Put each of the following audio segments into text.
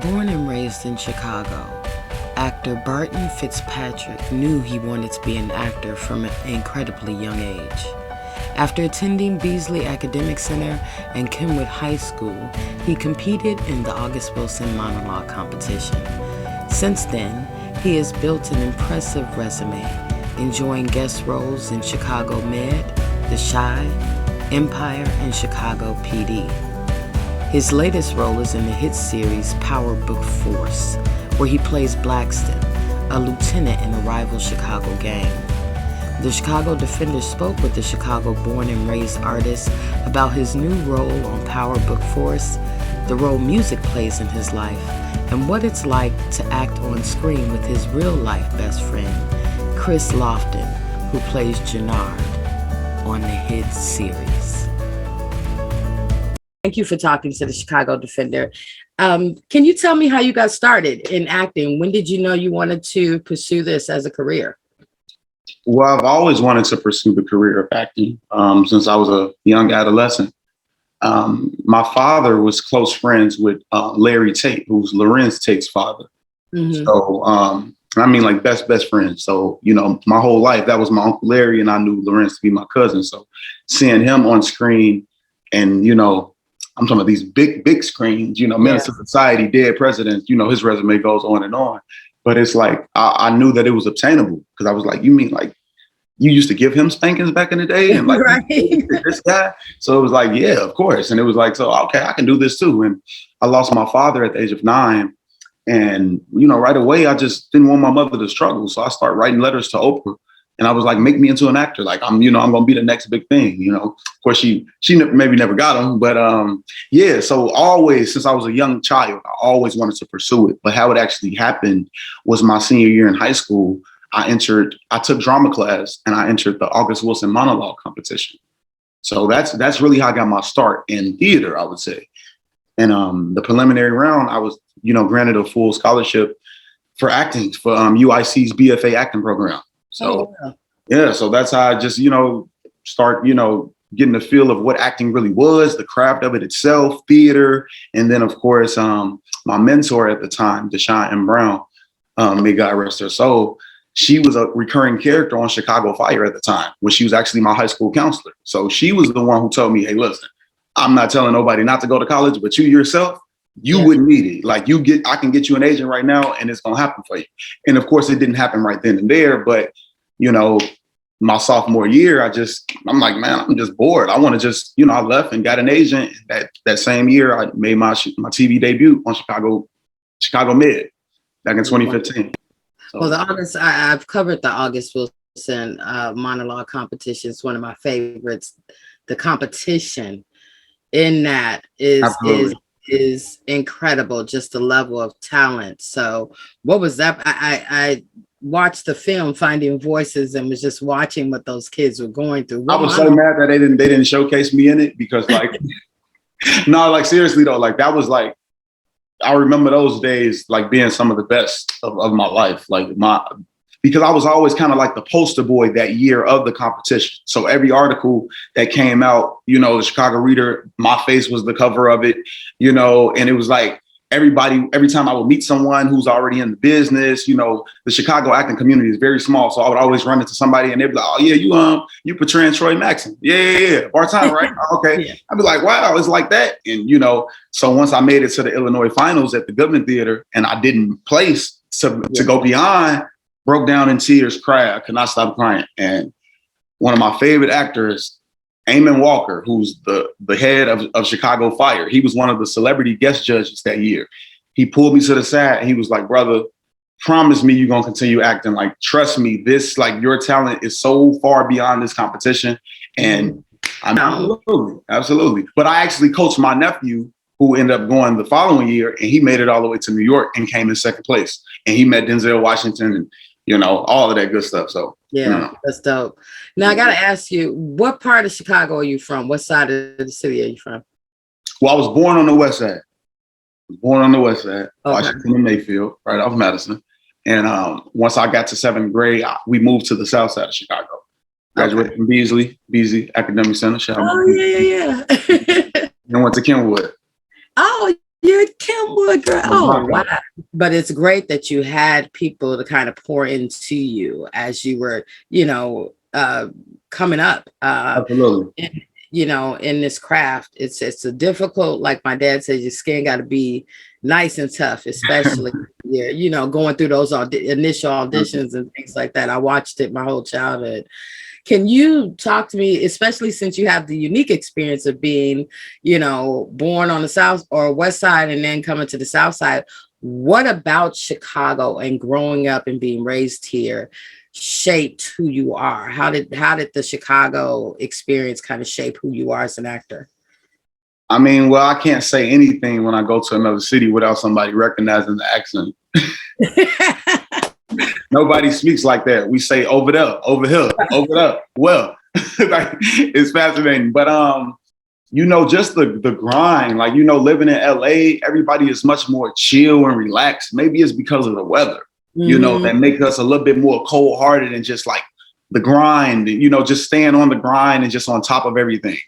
Born and raised in Chicago, actor Barton Fitzpatrick knew he wanted to be an actor from an incredibly young age. After attending Beasley Academic Center and Kenwood High School, he competed in the August Wilson monologue competition. Since then, he has built an impressive resume, enjoying guest roles in Chicago Med, The Chi, Empire, and Chicago PD. His latest role is in the hit series Power Book Force, where he plays Blackston, a lieutenant in a rival Chicago gang. The Chicago Defender spoke with the Chicago-born and raised artist about his new role on Power Book Force, the role music plays in his life, and what it's like to act on screen with his real-life best friend, Kris Lofton, who plays Jenard on the hit series. Thank you for talking to the Chicago Defender. Can you tell me how you got started in acting? When did you know you wanted to pursue this as a career? Well, I've always wanted to pursue the career of acting since I was a young adolescent. My father was close friends with Larry Tate, who's Lorenz Tate's father. Mm-hmm. So, I mean, like best friends. So, you know, my whole life, that was my Uncle Larry, and I knew Lorenz to be my cousin. So seeing him on screen and, you know, I'm talking about these big screens, you know, Menace to Society, Dead Presidents, you know, his resume goes on and on. But it's like, I knew that it was obtainable because I was like, you mean like you used to give him spankings back in the day? And like, right. This guy? So it was like, yeah, of course. And it was like, so, okay, I can do this too. And I lost my father at the age of 9. And, you know, right away, I just didn't want my mother to struggle. So I started writing letters to Oprah. And I was like, make me into an actor. Like, I'm going to be the next big thing. You know, of course, she maybe never got him. But yeah, so always, since I was a young child, I always wanted to pursue it. But how it actually happened was my senior year in high school. I took drama class and I entered the August Wilson monologue competition. So that's really how I got my start in theater, I would say. And the preliminary round, I was, you know, granted a full scholarship for acting for UIC's BFA acting program. So, yeah, so that's how I just, you know, start, you know, getting the feel of what acting really was, the craft of it itself, theater. And then, of course, my mentor at the time, Deshaun Brown, may God rest her soul, she was a recurring character on Chicago Fire at the time when she was actually my high school counselor. So she was the one who told me, hey, listen, I'm not telling nobody not to go to college, but you yourself, you wouldn't need it. Like I can get you an agent right now and it's going to happen for you. And of course it didn't happen right then and there, but you know, my sophomore year, I'm like, man, I'm just bored. I want to just, you know, I left and got an agent. That same year I made my TV debut on Chicago Med back in 2015. So, well, I've covered the August Wilson monologue competition. It's one of my favorites. The competition in that is incredible, just the level of talent. So what was that? I watched the film Finding Voices and was just watching what those kids were going through. I was so mad that they didn't showcase me in it because like, no, like seriously though, like that was like, I remember those days like being some of the best of my life. Because I was always kind of like the poster boy that year of the competition. So every article that came out, you know, the Chicago Reader, my face was the cover of it, you know, and it was like every time I would meet someone who's already in the business, you know, the Chicago acting community is very small. So I would always run into somebody and they'd be like, oh yeah, you portraying Troy Maxson. Yeah. Barton, right? Okay. Yeah. I'd be like, wow, it's like that. And, you know, so once I made it to the Illinois finals at the Goodman Theater and I didn't place to go beyond, broke down in tears, cried, I could not stop crying. And one of my favorite actors, Eamon Walker, who's the head of Chicago Fire, he was one of the celebrity guest judges that year. He pulled me to the side and he was like, brother, promise me you're going to continue acting. Like, trust me, this, like, your talent is so far beyond this competition. And absolutely. But I actually coached my nephew who ended up going the following year and he made it all the way to New York and came in second place. And he met Denzel Washington and, you know, all of that good stuff. So, yeah, you know. That's dope. Now, I got to ask you, what part of Chicago are you from? What side of the city are you from? Well, I was born on the west side. Washington and Mayfield, right off Madison. And once I got to 7th grade, we moved to the south side of Chicago. Graduated from Beasley Academic Center. Yeah. And went to Kenwood. Oh, You're Kenwood girl. Oh, wow. But it's great that you had people to kind of pour into you as you were, coming up. Absolutely. In this craft. It's a difficult, like my dad says, your skin got to be nice and tough, especially going through those initial auditions and things like that. I watched it my whole childhood. Can you talk to me, especially since you have the unique experience of being, born on the South or West Side and then coming to the South Side? What about Chicago and growing up and being raised here shaped who you are? How did the Chicago experience kind of shape who you are as an actor? I mean, well, I can't say anything when I go to another city without somebody recognizing the accent. Nobody speaks like that. We say over there, over here, over there. Well, like, it's fascinating. But just the grind, like, living in LA, everybody is much more chill and relaxed. Maybe it's because of the weather, that makes us a little bit more cold-hearted and just like the grind, just staying on the grind and just on top of everything,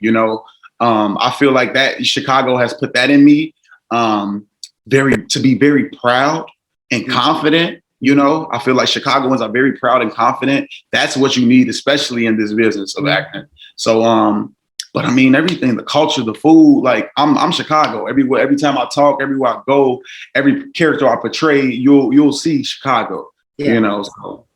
I feel like that Chicago has put that in me, to be very proud and confident. I feel like Chicagoans are very proud and confident. That's what you need, especially in this business of acting. So, but I mean, everything, the culture, the food, like I'm Chicago everywhere. Every time I talk, everywhere I go, every character I portray, you'll see Chicago, so.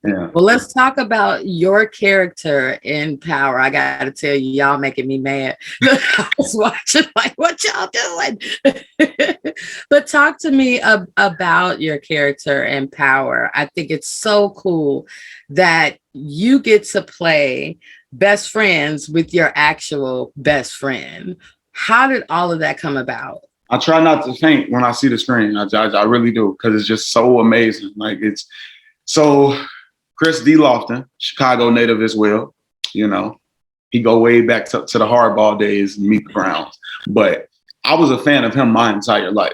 Yeah. Well, let's talk about your character in Power. I got to tell you, y'all making me mad. I was watching like, what y'all doing? But talk to me about your character in Power. I think it's so cool that you get to play best friends with your actual best friend. How did all of that come about? I try not to faint when I see the screen. I really do, because it's just so amazing. Like, it's so... Kris D. Lofton, Chicago native as well. He go way back to the hardball days and Meet the Browns. But I was a fan of him my entire life.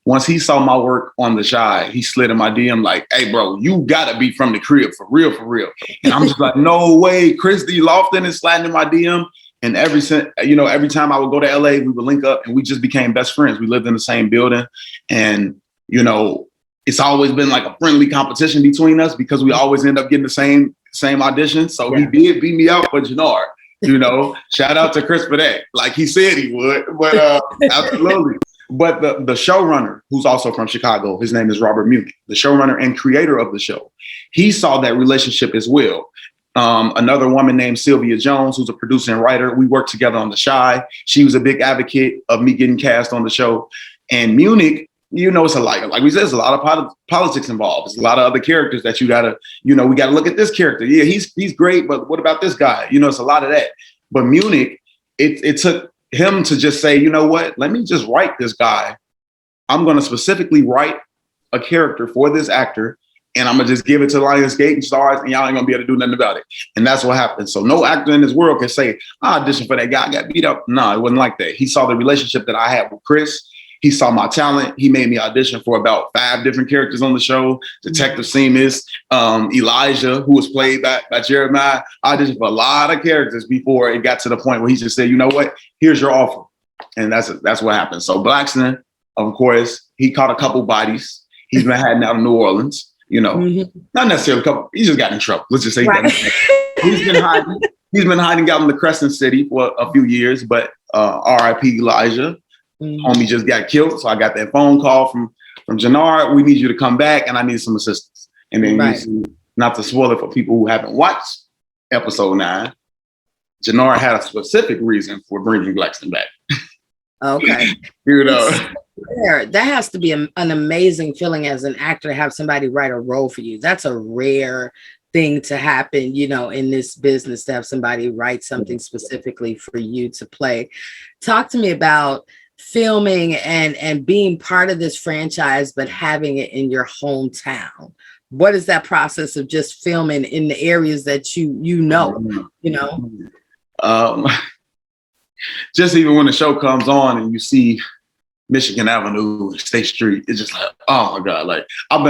Once he saw my work on The Chi, he slid in my DM like, "Hey, bro, you gotta be from the crib for real, for real." And I'm just like, "No way, Kris D. Lofton is sliding in my DM." And every time I would go to LA, we would link up and we just became best friends. We lived in the same building, and it's always been like a friendly competition between us because we always end up getting the same auditions. So he did beat me out for Jenard, shout out to Kris for that. Like he said he would, but absolutely. But the showrunner, who's also from Chicago, his name is Robert Munich, the showrunner and creator of the show. He saw that relationship as well. Another woman named Sylvia Jones, who's a producer and writer. We worked together on The Chi. She was a big advocate of me getting cast on the show. And Munich, it's like we said, there's a lot of politics involved. There's a lot of other characters that you gotta, we gotta look at this character. Yeah, he's great, but what about this guy? It's a lot of that. But Munich, it took him to just say, you know what? Let me just write this guy. I'm gonna specifically write a character for this actor, and I'm gonna just give it to Lionsgate and Stars, and y'all ain't gonna be able to do nothing about it. And that's what happened. So no actor in this world can say, I auditioned for that guy, I got beat up. No, it wasn't like that. He saw the relationship that I had with Kris. He saw my talent. He made me audition for about 5 different characters on the show. Detective Seamus, Elijah, who was played by Jeremiah. I auditioned for a lot of characters before it got to the point where he just said, you know what, here's your offer. And that's what happened. So Blackston, of course, he caught a couple bodies. He's been hiding out in New Orleans, not necessarily a couple. He just got in trouble. Let's just say he's been hiding. He's been hiding out in the Crescent City for a few years, but R.I.P. Elijah. Homie just got killed. So I got that phone call from Jenard. We need you to come back and I need some assistance. And then not to spoil it for people who haven't watched episode 9, Jenard had a specific reason for bringing Blackston back. Okay. That has to be an amazing feeling as an actor to have somebody write a role for you. That's a rare thing to happen, in this business, to have somebody write something specifically for you to play. Talk to me about filming and being part of this franchise, but having it in your hometown. What is that process of just filming in the areas that you know? Just even when the show comes on and you see Michigan Avenue, State Street, it's just like, oh my God! Like I'm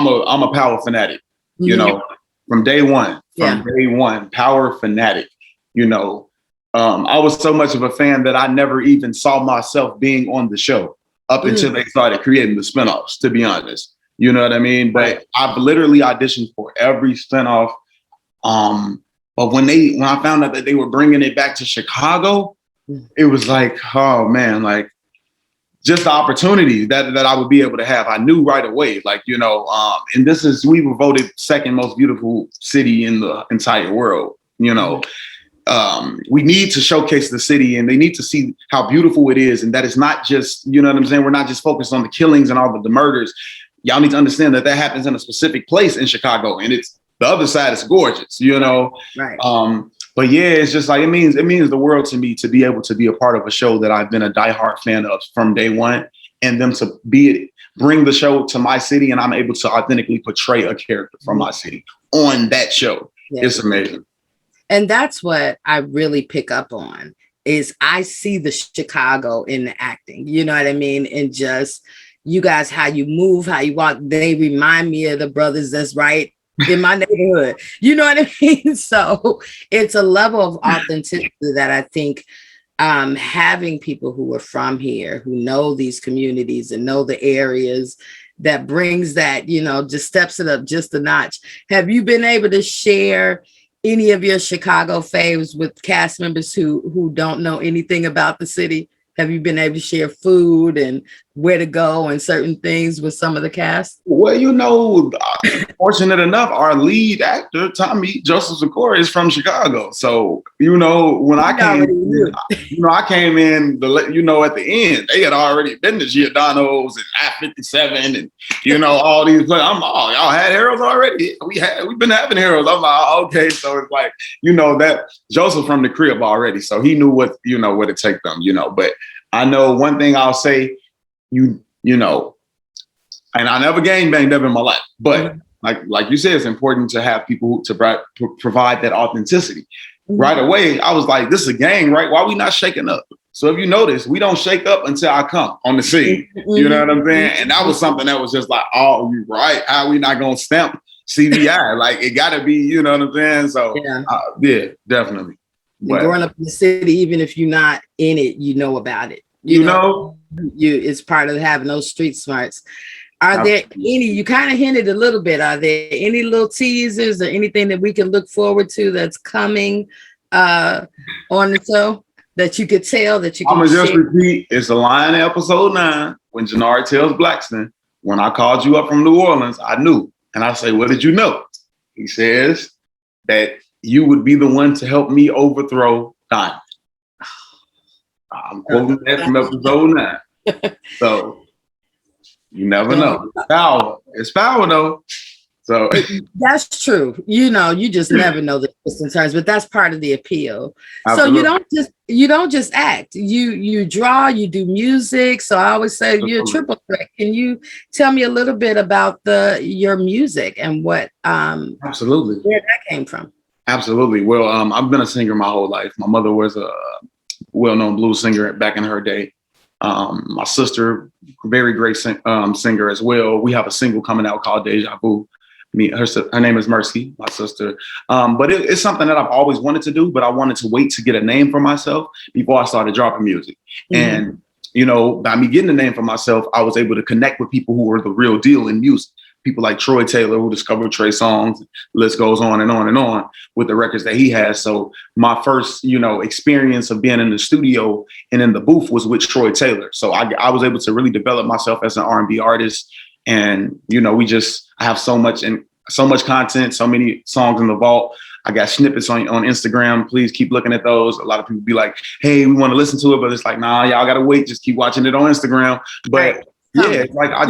a Power fanatic, from day one. Day one, Power fanatic, I was so much of a fan that I never even saw myself being on the show. up until they started creating the spinoffs, to be honest. You know what I mean? But I've literally auditioned for every spinoff. But when I found out that they were bringing it back to Chicago, it was like, oh man, like just the opportunity that I would be able to have. I knew right away, like, you know, and we were voted second most beautiful city in the entire world, you know. We need to showcase the city, and they need to see how beautiful it is, and that it's not just, you know what I'm saying, we're not just focused on the killings and all of the murders. Y'all need to understand that happens in a specific place in Chicago, and it's the other side is gorgeous, you know. Right. But yeah, it's just like it means the world to me to be able to be a part of a show that I've been a diehard fan of from day one, and them to bring the show to my city, and I'm able to authentically portray a character from my city on that show. Yeah. It's amazing. And that's what I really pick up on is I see the Chicago in the acting, you know what I mean? And just you guys, how you move, how you walk, they remind me of the brothers that's right in my neighborhood. You know what I mean? So it's a level of authenticity that I think having people who are from here, who know these communities and know the areas, that brings that, you know, just steps it up just a notch. Have you been able to share any of your Chicago faves with cast members who don't know anything about the city? Have you been able to share food and where to go and certain things with some of the cast? Well, you know, fortunate enough, our lead actor, Tommy Joseph Zakora, is from Chicago. So, you know, when I came in, I came in, at the end, they had already been to Giordano's and I-57 and, you know, all these places. Y'all had Harold's already? We've been having Harold's. I'm like, okay. So it's like, you know, that Joseph from the crib already. So he knew what it take them, you know. But I know one thing I'll say, you know, and I never gangbanged ever in my life, but like you said, it's important to have people to provide that authenticity. Right away, I was like, this is a gang, right? Why are we not shaking up? So if you notice, we don't shake up until I come on the scene. You know what I'm saying? And that was something that was just like, oh, you right? How are we not gonna stamp CVI? Like it gotta be, you know what I'm saying? So yeah, definitely. Growing up in the city, even if you're not in it, you know about it. You know, it's part of having those street smarts. Are there any, you kind of hinted a little bit, are there any little teasers or anything that we can look forward to that's coming on the show that you could tell that you can I'm going to just repeat, it's a line in episode 9 when Jenard tells Blackston, when I called you up from New Orleans, I knew. And I say, what did you know? He says that you would be the one to help me overthrow Diamond. I'm quoting that from episode 9. So you never know. It's power. It's power though. So that's true. You know, you just never know the twists and turns, but that's part of the appeal. Absolutely. So you don't just act. You draw, you do music. So I always say you're a triple threat. Can you tell me a little bit about your music and what absolutely where that came from? Absolutely. Well, I've been a singer my whole life. My mother was a well-known blues singer back in her day. My sister, very great singer as well. We have a single coming out called Deja Vu. Her name is Mercy, my sister. But it's something that I've always wanted to do, but I wanted to wait to get a name for myself before I started dropping music. And, you know, by me getting a name for myself, I was able to connect with people who were the real deal in music. People like Troy Taylor, who discovered Trey Songz, list goes on and on and on with the records that he has. So my first, you know, experience of being in the studio and in the booth was with Troy Taylor. So I was able to really develop myself as an R&B artist. And, you know, I have so much content, so many songs in the vault. I got snippets on Instagram. Please keep looking at those. A lot of people be like, hey, we want to listen to it, but it's like, nah, y'all got to wait. Just keep watching it on Instagram. But yeah, it's like I'm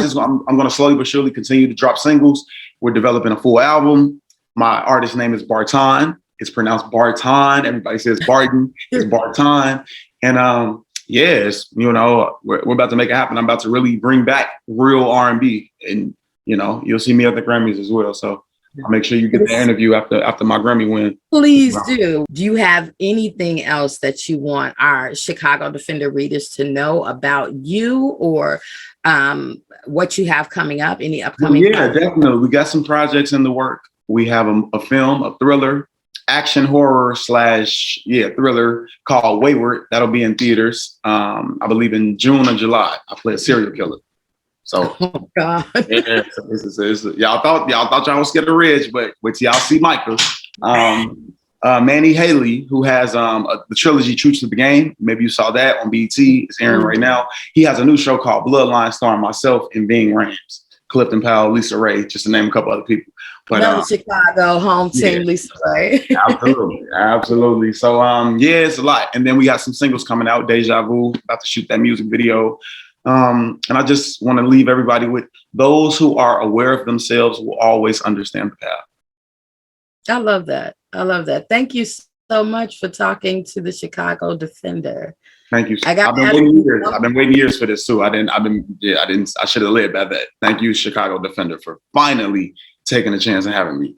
going to slowly but surely continue to drop singles. We're developing a full album. My artist name is Barton. It's pronounced Barton. Everybody says Barton. It's Barton. And yes, you know, we're about to make it happen. I'm about to really bring back real R&B, and you know, you'll see me at the Grammys as well. So I'll make sure you get the interview after my Grammy win. Please do. Do you have anything else that you want our Chicago Defender readers to know about you, or what you have coming up? Any upcoming? Yeah, definitely. We got some projects in the work. We have a film, a thriller. action horror / thriller called Wayward. That'll be in theaters. I believe in June or July. I play a serial killer. So, oh God, yeah, so y'all thought y'all was scared of Reg, but wait till y'all see Michael. Manny Haley, who has the trilogy True to the Game. Maybe you saw that on BET. It's airing right now. He has a new show called Bloodline, starring myself and Bing Rams, Clifton Powell, Lisa Ray, just to name a couple other people. But another Chicago home team, Lisa Ray. absolutely. So it's a lot. And then we got some singles coming out. Deja Vu, about to shoot that music video. And I just want to leave everybody with those who are aware of themselves will always understand the path. I love that. Thank you so much for talking to the Chicago Defender. Thank you. I've been waiting years for this too. I should have led by that. Thank you, Chicago Defender, for finally taking a chance and having me.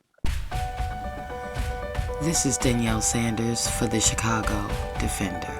This is Danielle Sanders for the Chicago Defender.